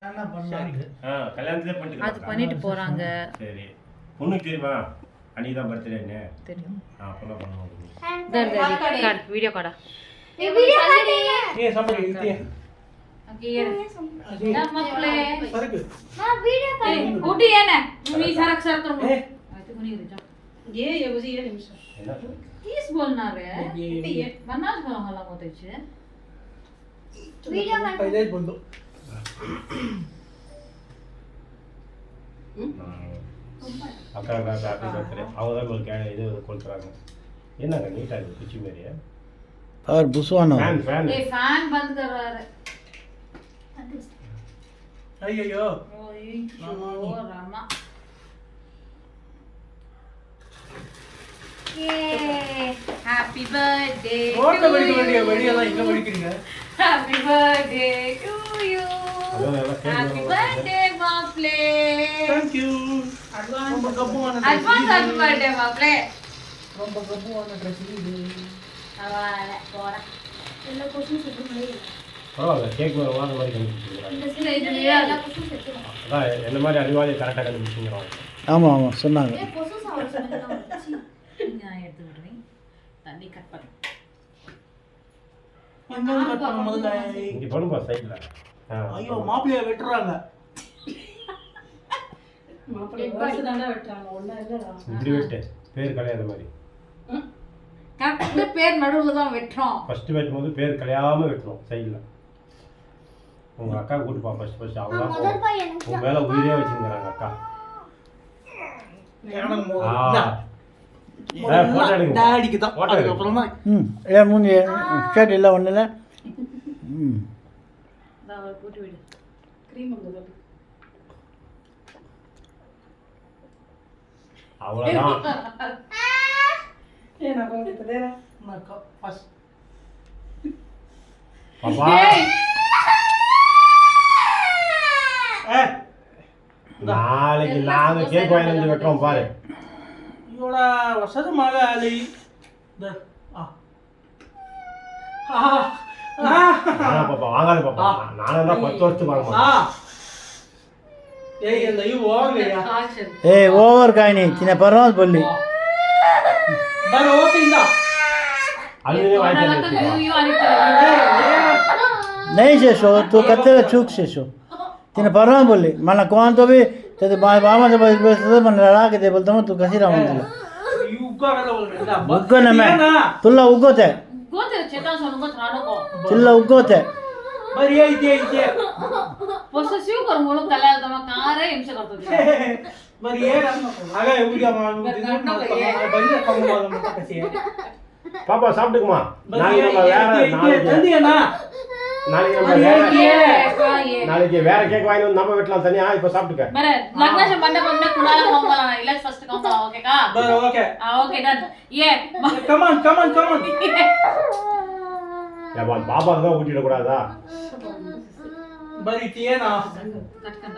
கல்யாணத்திலே பண்ணிட்டு அது பண்ணிட்டு போறாங்க. சரி, பொண்ணுக்கு தெரியுமா அன்னைக்கு தான் பர்த்டேன்னு? தெரியும். அப்பலாம் பண்ணுவோம். வீடியோ காடா ये समझ गई थी ओके ये ना मपले सरक हां वीडियो कर कुटी है ना मी सरक सरक तो ये बुझी ये निमिष என்ன किस बोलना रे कुटी ये बनास बोला हला मत छे वीडियो कर पहले बोल दो அக்கா ஹாப்பி பர்த்டே. அவங்க தான் உங்களுக்கு இது கொடுக்குறாங்க. என்னங்க நீட்டா இருக்கு குச்சி மாதிரியா? और बुसवाना फैन ये फैन बंद कर रहा है अय्यो ओ रामा ये हैप्पी बर्थडे और तो बड़ी बढ़िया ला इतना बड़ी करेंगे हैप्पी बर्थडे टू यू அதனால हैप्पी बर्थडे माप्ले थैंक यू एडवांस गब्बू वाला एडवांस हैप्पी बर्थडे माप्ले ரொம்ப गब्बू वाला ड्रेस இது அவளே போடா எல்லா கொஸ்டின் செட் பண்ணி பரவாயில்ல, கேக் வாங்க மாதிரி கண்டுபிடிச்சிருக்காங்க. இந்த இதுல எல்லா கொஸ்டின் செட் பண்ணி அதான் என்ன மாதிரி அறிவாளி கரெக்டாக கண்டுபிடிச்சிங்கிறோம். ஆமாம் ஆமாம் சொன்னாங்க. ஏ கொஸ்டின் சாவல் சொன்னீங்க நான் எடுத்து விடுறேன். தண்ணி கட் பண்ணு. எங்க கட் பண்ண முதல்ல இங்கே பண்ணுப்பா சைடில். ஐயோ மாப்பிளைய வெட்டுறாங்க மாப்பிள்ளை பஸ் தான வெட்றாங்க. ஒண்ணா இல்லடா. இப்படி வெட்டு பேர் கலையாத மாதிரி. கரெக்ட்டா பேர் நடுவுல தான் வெட்றோம். ஃபர்ஸ்ட் வெட்டும்போது பேர் கலையாம வெட்டணும் சைடில். உங்க அக்கா கூட்டுப்பா ஃபர்ஸ்ட் அவங்க தான் முதல் பையன் உங்க மேல உயிரே வச்சுக்கிறாங்க அக்கா. எனக்கு போட்டோ எடுங்க. டாடிக்கு தான் போட்டோ அதுக்கு அப்புறம் தான் ஏன் மூஞ்சி ஷர்ட் இல்லை ஒன்றும் இல்லை. நான் போட்டு விடு. க்ரீம் அங்க தள்ளு. அவ்வளோதான். ஏனா கொஞ்சம் தேரா. நான் ஃபர்ஸ்ட் பாப்பா நாளைக்கு நாங்க கேக் வாங்கி வந்து வெட்டுறோம் பாரு. ಇವಳ ಹೊಸದ ಮಗ ಅಲ್ಲಿ பாப்பா வாங்காத பாப்பா. நானும் தான் 10 வருஷத்துக்கு வாங்க மாட்டேன். ஏய் இந்த இவ ஓவர்லையா காச்சல். ఏ ఓవర్ కానీ చిన్న పర్వాలేదు బొల్లి ಬರ ಓತಿಂದ அதுவே வாங்கி நான் தந்துச்சு. யூ அனிதா. नहीं शेषो तू कत्ते चूक शेषो तिने परवा बोलली मला कोण तो भी ते मामा से मन लड़ा के दे बोलता तू कशी राहून तुला ಉಗ್ಗಲ್ಲ बोलला उग्ग नमे तुला उग्गोते गोते चेता सोनुको थानो को. तुला उग्गोते बरी ಐತೆ ಐತೆ पोसेसिव कर म्हणून त्याला तमा कारे हिंसा करतो ते. बरी ಏನ ಆಗ ಉಡಿಯ ಬಂದ ಕಮ್ಮ ಅಂತ ಕಸಿ பாப்பா சாப்பிட்டுக்குமா. ಬರಿ நாளைக்கு நம்ம வேற நாளைக்கு ತಂದಿಯನಾ நாளைக்கு நம்ம வேற நாளைக்கு வேற கேக் வாங்கி வந்து நம்ம வீட்ல தனியா இப்ப சாப்பிட்டுக்க. बरं लग्नाच्या मंडपामध्ये कुणाला खाऊला नाही. इलाच फर्स्ट खाऊला ओके का? बरं ओके ओके डन. ये कम ऑन ஏப்பா பாப்பாக்கு தான் ஊட்டிட கூடாதா? बरी ती आहे ना कट कर